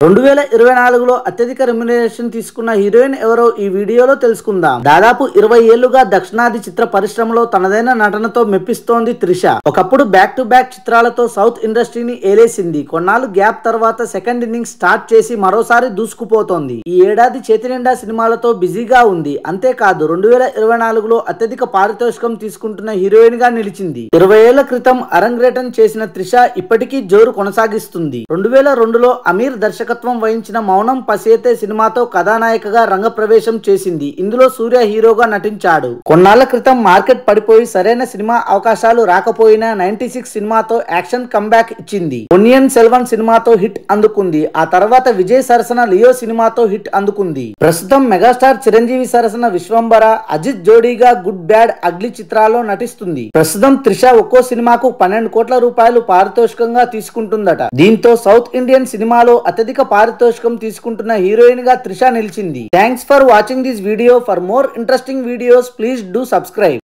2024లో అత్యధిక రెమ్యునరేషన్ తీసుకున్న హీరోయిన్ ఎవరో ఈ వీడియోలో తెలుసుకుందాం. దాదాపు 20 ఏళ్లుగా దక్షిణాది చిత్ర పరిశ్రమలో తనదైన నటనతో మెప్పిస్తోంది త్రిష. ఒకప్పుడు బ్యాక్ టు బ్యాక్ చిత్రాలతో సౌత్ ఇండస్ట్రీని ఏలేసింది. కొన్నాళ్ళు గ్యాప్ తర్వాత సెకండ్ ఇన్నింగ్స్ స్టార్ట్ చేసి మరోసారి దూసుకుపోతోంది. ఈ ఏడాది చేతినిండా సినిమాలతో బిజీగా ఉంది. అంతేకాదు 2024లో అత్యధిక పారితోషికం తీసుకుంటున్న హీరోయిన్ గా నిలిచింది. 20 ఏళ్ల క్రితం అరంగేట్రం చేసిన త్రిష ఇప్పటికీ జోరు కొనసాగిస్తుంది. 2002లో అమీర్ దర్శకత్వం వహించిన మౌనం పసేతే సినిమాతో కథానాయికగా రంగప్రవేశం చేసింది. ఇందులో సూర్య హీరోగా నటించాడు. కొన్నాళ్ల క్రితం మార్కెట్ పడిపోయి సరైన సినిమా అవకాశాలు రాకపోయినా 96 సినిమాతో యాక్షన్ కంబ్యాక్ ఇచ్చింది. పొన్నియిన్ సెల్వన్ సినిమాతో హిట్ అందుకుంది. ఆ తర్వాత విజయ్ సరసన లియో సినిమాతో హిట్ అందుకుంది. ప్రస్తుతం మెగాస్టార్ చిరంజీవి సరసన విశ్వంబర, అజిత్ జోడీగా గుడ్ బ్యాడ్ అగ్లీ చిత్రాల్లో నటిస్తుంది. ప్రస్తుతం త్రిష ఒక్కో సినిమాకు 12 కోట్ల రూపాయలు పారితోషికంగా తీసుకుంటుందట. దీంతో సౌత్ ఇండియన్ సినిమాలో అత్యధిక పారితోషికం తీసుకుంటున్న హీరోయిన్ గా త్రిష నిలిచింది. Thanks for watching this video. For more interesting videos please do subscribe.